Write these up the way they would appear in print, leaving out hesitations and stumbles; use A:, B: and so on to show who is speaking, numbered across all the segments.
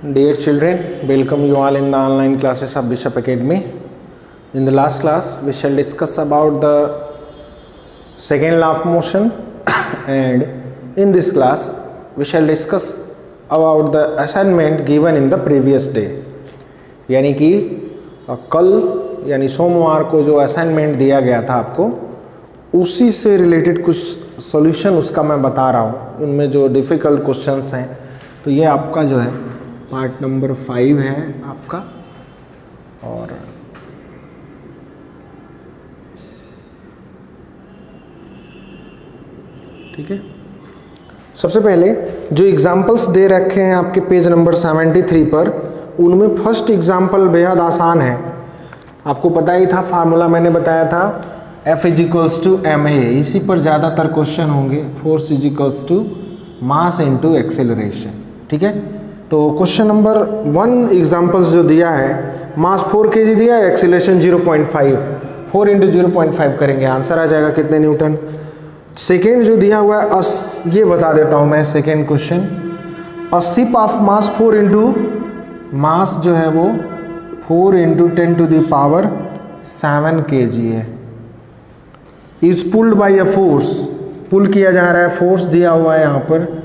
A: Dear children, welcome you all in the online classes of Bishop Academy. In the last class, we shall discuss about the second law of motion and in this class, we shall discuss about the assignment given in the previous day. यानी कि कल यानी सोमवार को जो assignment दिया गया था आपको, उसी से रिलेटेड कुछ सॉल्यूशन उसका मैं बता रहा हूँ. उनमें जो डिफ़िकल्ट क्वेश्चंस हैं, तो ये आपका जो है पार्ट नंबर 5 है आपका. और ठीक है, सबसे पहले जो एग्जाम्पल्स दे रखे हैं आपके पेज नंबर 73 पर, उनमें फर्स्ट एग्जाम्पल बेहद आसान है. आपको पता ही था, फार्मूला मैंने बताया था, F = ma. इसी पर ज़्यादातर क्वेश्चन होंगे. Force = mass into acceleration. ठीक है, तो क्वेश्चन नंबर 1 एग्जाम्पल्स जो दिया है, मास 4 kg दिया है, एक्सेलरेशन 0.5. 4 × 0.5 करेंगे, आंसर आ जाएगा कितने न्यूटन. सेकेंड जो दिया हुआ है, ये बता देता हूँ मैं. Second question, a ship of mass 4 × mass जो है वो 4 × 10⁻7 kg है. Is pulled by a force, pull किया जा रहा है, फोर्स दिया हुआ है यहाँ पर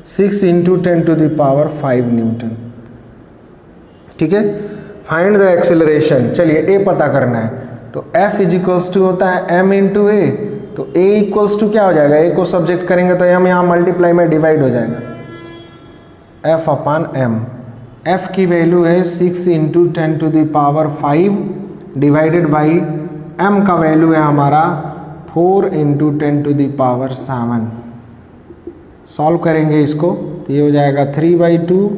A: 6 × 10⁵ न्यूटन. ठीक है, फाइंड द एक्सेलरेशन. चलिए ए पता करना है, तो F = होता है m × a. तो a = क्या हो जाएगा, a को सब्जेक्ट करेंगे तो m यहाँ मल्टीप्लाई में डिवाइड हो जाएगा, F/m. F की वैल्यू है 6 × 10⁵ डिवाइडेड बाई m का वैल्यू है हमारा 4 × 10⁻7. सॉल्व करेंगे इसको तो ये हो जाएगा 3/2.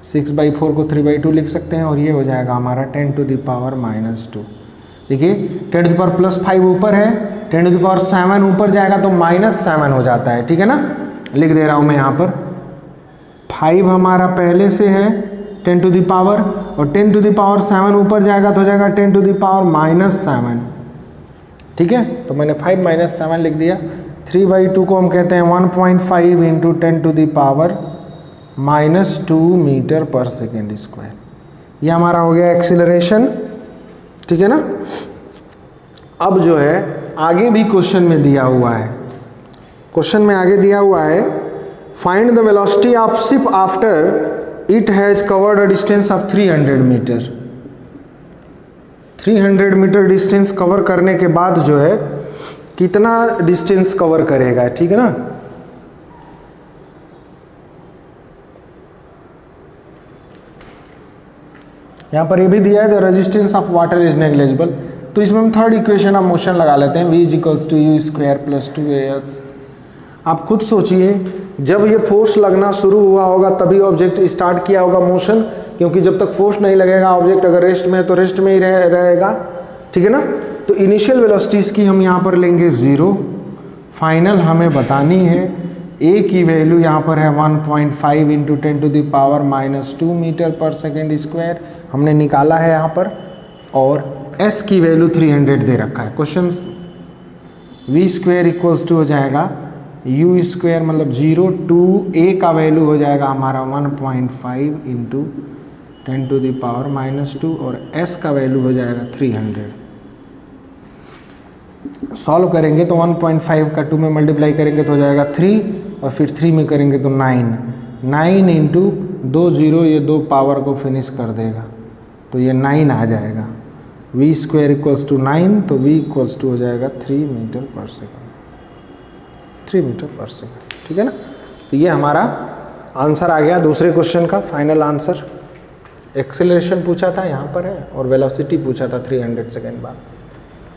A: 6/4 को 3/2 लिख सकते हैं, और ये हो जाएगा हमारा 10⁻². देखिए 10⁻+5 ऊपर है, 10⁻7 ऊपर जाएगा तो -7 हो जाता है. ठीक है ना, लिख दे रहा हूँ मैं यहाँ पर. 5 हमारा पहले से है 10⁻, और 10⁻7 ऊपर जाएगा तो हो जाएगा 10⁻−7. ठीक है, तो मैंने 5 - 7 लिख दिया. 3/2 को हम कहते हैं 1.5 × 10⁻²मीटर/सेकेंड स्क्वायर. ये हमारा हो गया एक्सीलरेशन. ठीक है ना. अब जो है आगे भी क्वेश्चन में दिया हुआ है, क्वेश्चन में आगे दिया हुआ है, find the velocity of ship after it has covered a distance of 300 metre. 300 metre distance cover करने के बाद जो है कितना डिस्टेंस कवर करेगा. ठीक है ना. यहां पर ये भी दिया है, the resistance of water is negligible. तो इसमें हम थर्ड इक्वेशन ऑफ मोशन लगा लेते हैं, v = u² + 2as. आप खुद सोचिए, जब ये फोर्स लगना शुरू हुआ होगा तभी ऑब्जेक्ट स्टार्ट किया होगा मोशन, क्योंकि जब तक फोर्स नहीं लगेगा, ऑब्जेक्ट अगर रेस्ट में है तो रेस्ट में ही रहेगा. ठीक है ना. तो इनिशियल वेलोसिटीज की हम यहाँ पर लेंगे 0. फाइनल हमें बतानी है. a की वैल्यू यहाँ पर है 1.5 × 10⁻² मीटर/सेकेंड स्क्वायर हमने निकाला है यहाँ पर, और s की वैल्यू 300 दे रखा है. क्वेश्चन v² = हो जाएगा u² मतलब 0 to a का वैल्यू हो जाएगा हमारा 1.5 × 10⁻², और s का वैल्यू हो जाएगा 300. सॉल्व करेंगे तो 1.5 का 2 में मल्टीप्लाई करेंगे तो हो जाएगा 3, और फिर 3 में करेंगे तो 9. 9 × 2 0, ये 2 पावर को फिनिश कर देगा, तो ये 9 आ जाएगा. v² = 9, तो v = हो जाएगा 3 मीटर/सेकेंड. 3 मीटर/सेकेंड. ठीक है ना. तो ये हमारा आंसर आ गया दूसरे क्वेश्चन का, फाइनल आंसर. एक्सेलरेशन पूछा था यहाँ पर है, और वेलोसिटी पूछा था 300 सेकेंड बाद.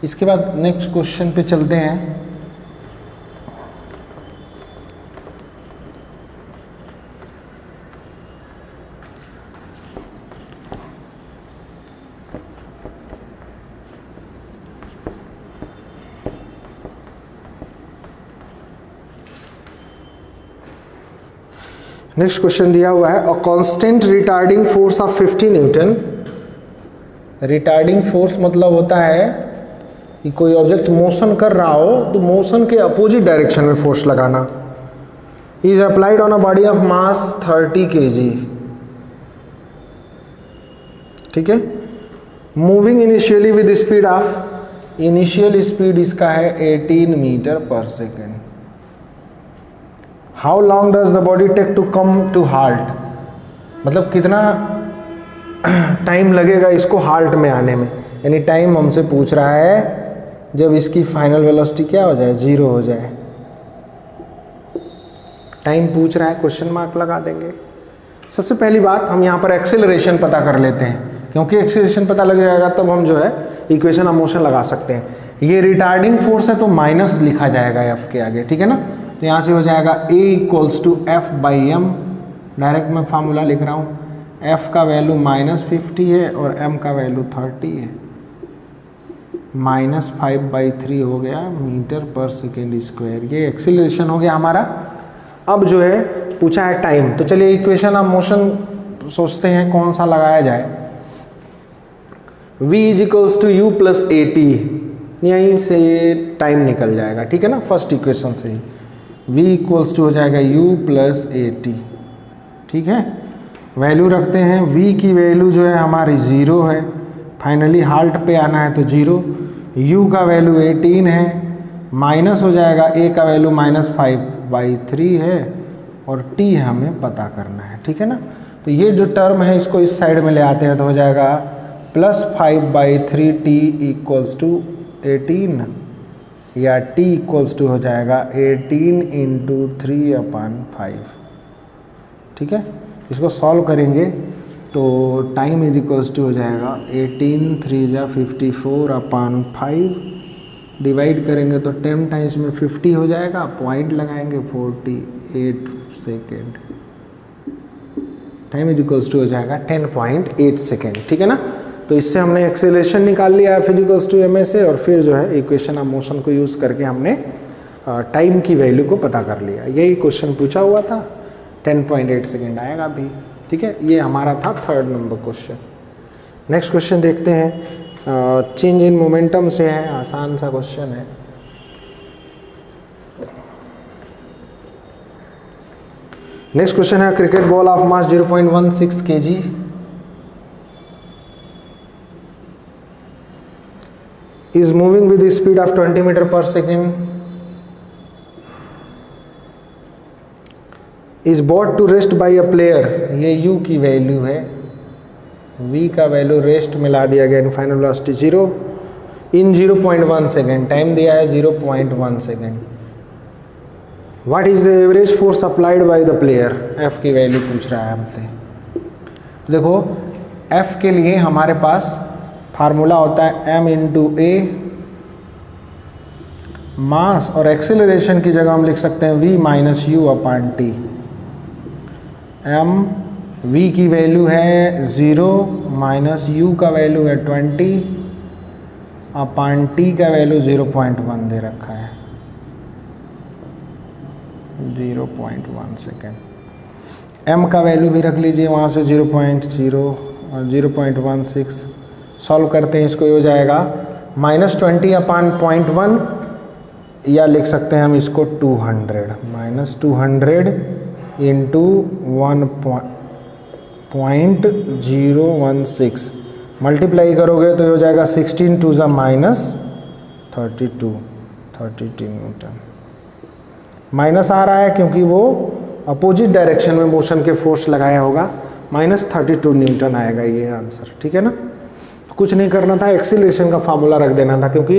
A: इसके बाद नेक्स्ट क्वेश्चन पे चलते हैं. नेक्स्ट क्वेश्चन दिया हुआ है, a constant retarding force of 50 Newton. Retarding force मतलब होता है कि कोई ऑब्जेक्ट मोशन कर रहा हो तो मोशन के अपोजिट डायरेक्शन में फोर्स लगाना. Is applied on a body of mass 30 kg. ठीक है। Moving initially with speed of, initial speed इसका है 18 metre per second. How long does the body take to come to halt, मतलब कितना time लगेगा इसको हाल्ट में आने में, यानी टाइम हमसे पूछ रहा है जब इसकी फाइनल वेलोसिटी क्या हो जाए, 0 हो जाए। टाइम पूछ रहा है, क्वेश्चन मार्क लगा देंगे। सबसे पहली बात हम यहाँ पर एक्सेलरेशन पता कर लेते हैं, क्योंकि एक्सेलरेशन पता लग जाएगा तब हम जो है इक्वेशन ऑफ मोशन लगा सकते हैं। ये रिटार्डिंग फोर्स है तो माइनस लिखा जाएगा एफ के आगे, ठीक है ना। तो यहाँ से हो जाएगा A = F/m, डायरेक्ट मैं फार्मूला लिख रहा हूँ। F का वैल्यू -50 है और m का वैल्यू 30 है, -5/3 हो गया मीटर पर सेकेंड स्क्वायर। ये एक्सीलरेशन हो गया हमारा। अब जो है पूछा है टाइम, तो चलिए इक्वेशन ऑफ मोशन सोचते हैं कौन सा लगाया जाए। v = u + at, यहीं से टाइम निकल जाएगा, ठीक है ना, फर्स्ट इक्वेशन से ही। v = हो जाएगा u + at, ठीक है। वैल्यू रखते हैं, v की वैल्यू जो है हमारी 0 है, फाइनली हाल्ट पे आना है तो 0। u का वैल्यू 18 है, माइनस हो जाएगा, a का वैल्यू -5/3 है और t हमें पता करना है, ठीक है ना। तो ये जो टर्म है इसको इस साइड में ले आते हैं तो हो जाएगा +5/3t = 18, या t = हो जाएगा 18 × 3/5, ठीक है। इसको सॉल्व करेंगे तो टाइम = हो जाएगा 18 3 × 54/5, डिवाइड करेंगे तो 10 टाइम्स में 50 हो जाएगा, पॉइंट लगाएंगे 48 सेकेंड, टाइम = हो जाएगा 10.8 सेकेंड, ठीक है ना। तो इससे हमने एक्सेलरेशन निकाल लिया F = ma से, और फिर जो है इक्वेशन ऑफ मोशन को यूज़ करके हमने टाइम की वैल्यू को पता कर लिया। यही क्वेश्चन पूछा हुआ था, 10.8 सेकेंड आएगा अभी, ठीक है। ये हमारा था 3rd number question. Next question देखते हैं, चेंज इन मोमेंटम से है, आसान सा क्वेश्चन है। नेक्स्ट क्वेश्चन है, cricket ball of mass 0.16 kg is moving with the speed of 20 meter per second, is brought to rest by a player, ये u की वैल्यू है, v का वैल्यू रेस्ट में ला दिया गया, in final velocity 0 in 0.1 second, time दिया है 0.1 second. What is the average force applied by the player, f की वैल्यू पूछ रहा है हमसे। देखो f के लिए हमारे पास फार्मूला होता है m × a, मास और एक्सेलरेशन की जगह हम लिख सकते हैं v - u/t। m v की वैल्यू है 0, -u का वैल्यू है 20, t का वैल्यू 0.1 दे रखा है, 0.1 सेकेंड। m का वैल्यू भी रख लीजिए वहाँ से 0.0 और 0.16। सॉल्व करते हैं इसको, ये हो जाएगा -20/0.1, या लिख सकते हैं हम इसको 200, -200 × 1.016 मल्टीप्लाई करोगे तो ये हो जाएगा 16 2 -32 न्यूटन। माइनस आ रहा है क्योंकि वो अपोजिट डायरेक्शन में मोशन के फोर्स लगाया होगा, -32 न्यूटन आएगा ये आंसर, ठीक है ना। कुछ नहीं करना था, एक्सीलरेशन का फार्मूला रख देना था, क्योंकि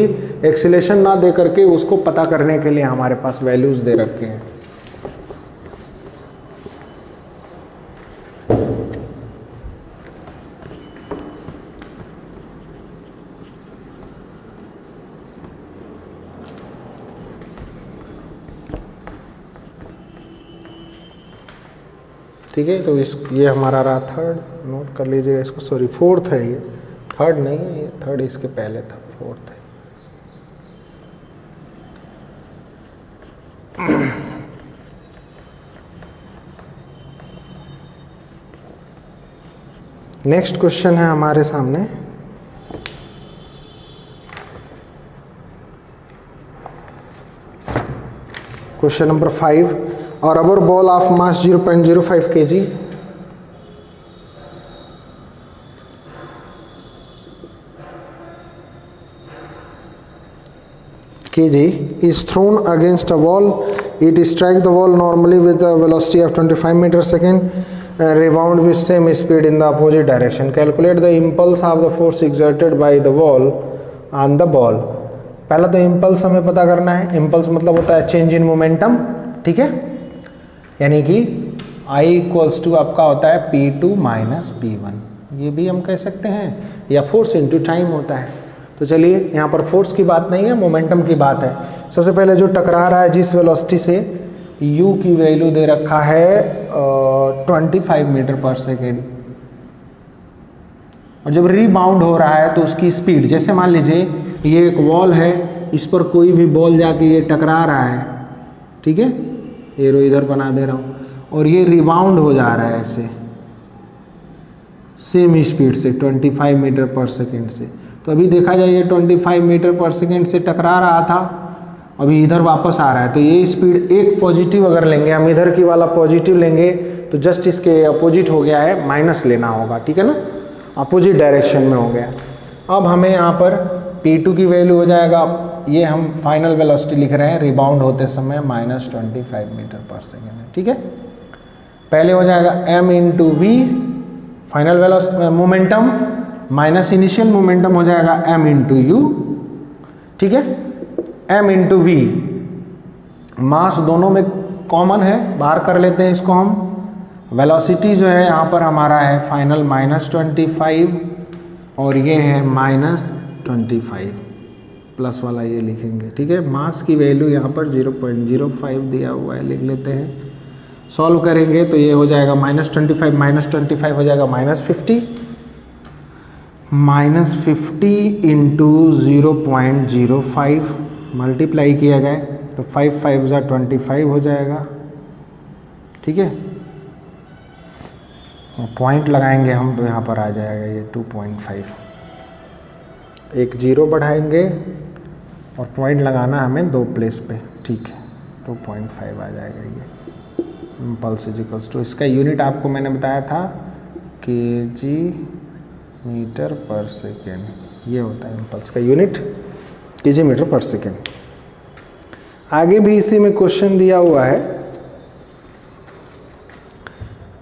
A: एक्सीलरेशन ना दे करके उसको पता करने के लिए हमारे पास वैल्यूज दे रखे हैं। ठीक है, तो ये हमारा रहा 3rd, नोट कर लीजिएगा इसको, सॉरी 4th है ये, 3rd नहीं है ये, 3rd इसके पहले था, 4th है। नेक्स्ट क्वेश्चन है हमारे सामने, क्वेश्चन नंबर 5। और rubber ball of mass 0.05 kg kg is thrown against a wall. It strikes the wall normally with a velocity of 25 meters second and rebound with same speed in the opposite direction. Calculate the impulse of the force exerted by the wall on the ball. पहला तो impulse हमें पता करना है. Impulse मतलब होता है change in momentum, ठीक है, यानी कि I इक्वल्स टू आपका होता है P2 माइनस P1, ये भी हम कह सकते हैं, या फोर्स इनटू टाइम होता है. तो चलिए यहाँ पर फोर्स की बात नहीं है, मोमेंटम की बात है. सबसे पहले जो टकरा रहा है जिस वेलोसिटी से, u की वैल्यू दे रखा है 25 मीटर पर सेकेंड, और जब रीबाउंड हो रहा है तो उसकी स्पीड, जैसे मान लीजिए ये एक वॉल है, इस पर कोई भी बॉल जाके ये टकरा रहा है, ठीक है, एरो इधर बना दे रहा हूँ, और ये रिबाउंड हो जा रहा है ऐसे सेम स्पीड से 25 मीटर पर सेकेंड से. तो अभी देखा जाए ये 25 मीटर पर सेकेंड से टकरा रहा था, अभी इधर वापस आ रहा है, तो ये स्पीड एक पॉजिटिव अगर लेंगे हम, इधर की वाला पॉजिटिव लेंगे तो जस्ट इसके अपोजिट हो गया है, माइनस लेना होगा, ठीक है ना, अपोजिट डायरेक्शन में हो गया. अब हमें यहाँ पर P2 की वैल्यू हो जाएगा, ये हम फाइनल वेलोसिटी लिख रहे हैं रिबाउंड होते समय माइनस 25 मीटर पर सेकेंड है, ठीक है. पहले हो जाएगा m into v final velocity momentum minus initial momentum हो जाएगा m इंटू यू, ठीक है, m इंटू वी. मास दोनों में कॉमन है, बाहर कर लेते हैं इसको हम. वेलोसिटी जो है यहाँ पर हमारा है फाइनल माइनस 25 और ये है माइनस 25, प्लस वाला ये लिखेंगे, ठीक है. मास की वैल्यू यहाँ पर 0.05 दिया हुआ है, लिख लेते हैं. सॉल्व करेंगे तो ये हो जाएगा माइनस 25 हो जाएगा माइनस 50 इंटू 0.05 मल्टीप्लाई किया जाए तो 5 5 ज़ा 25 हो जाएगा, ठीक है. पॉइंट लगाएंगे हम तो यहाँ पर आ जाएगा ये 2.5, एक जीरो बढ़ाएंगे और पॉइंट लगाना हमें दो प्लेस पे, ठीक है, 2.5 आ जाएगा ये. इम्पल्स इजिकल्स टू, इसका यूनिट आपको मैंने बताया था kg मीटर पर सेकेंड, ये होता है इम्पल्स का unit kg metre per second. आगे भी इसी में क्वेश्चन दिया हुआ है,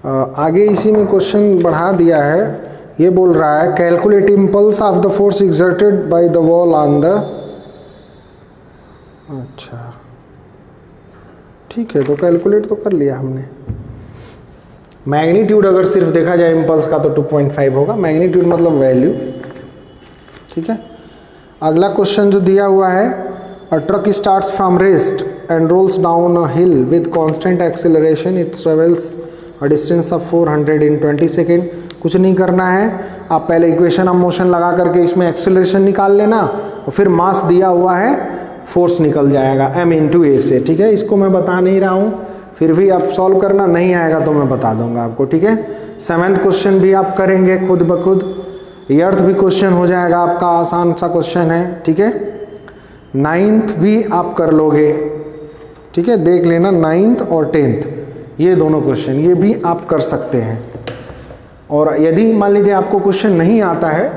A: आगे इसी में क्वेश्चन बढ़ा दिया है. ये बोल रहा है calculate impulse of the force exerted by the wall on the, अच्छा ठीक है, तो कैलकुलेट तो कर लिया हमने. मैग्नीट्यूड अगर सिर्फ देखा जाए इम्पल्स का तो 2.5 होगा, मैग्नीट्यूड मतलब वैल्यू, ठीक है. अगला क्वेश्चन जो दिया हुआ है, a truck starts from rest and rolls down a hill with constant acceleration, it travels a distance of 400 in 20 second. कुछ नहीं करना है, आप पहले इक्वेशन ऑफ मोशन लगा करके इसमें एक्सेलरेशन निकाल लेना और फिर मास दिया हुआ है, फोर्स निकल जाएगा m इंटू ए से, ठीक है. इसको मैं बता नहीं रहा हूँ, फिर भी आप सॉल्व करना, नहीं आएगा तो मैं बता दूंगा आपको, ठीक है. 7th क्वेश्चन भी आप करेंगे खुद ब खुद. 8th भी क्वेश्चन हो जाएगा आपका, आसान सा क्वेश्चन है, ठीक है. 9th भी आप कर लोगे, ठीक है, देख लेना. 9th और 10th ये दोनों क्वेश्चन ये भी आप कर सकते हैं. और यदि मान लीजिए आपको क्वेश्चन नहीं आता है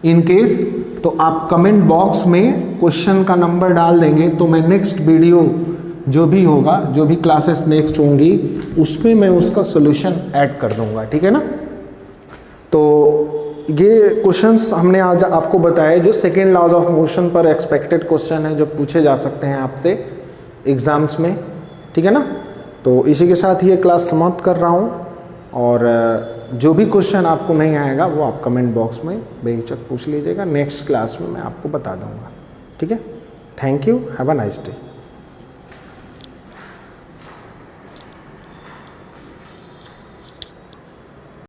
A: इन केस, तो आप कमेंट बॉक्स में क्वेश्चन का नंबर डाल देंगे तो मैं नेक्स्ट वीडियो जो भी होगा, जो भी क्लासेस नेक्स्ट होंगी, उसमें मैं उसका सॉल्यूशन ऐड कर दूंगा, ठीक है ना. तो ये क्वेश्चंस हमने आज आपको बताए जो सेकेंड लॉज ऑफ मोशन पर एक्सपेक्टेड क्वेश्चन है, जो पूछे जा सकते हैं आपसे एग्जाम्स में, ठीक है ना. तो इसी के साथ ये क्लास समाप्त कर रहा हूँ, और जो भी क्वेश्चन आपको नहीं आएगा वो आप कमेंट बॉक्स में बेहिचक पूछ लीजिएगा, नेक्स्ट क्लास में मैं आपको बता दूंगा, ठीक है. Thank you, have a nice day.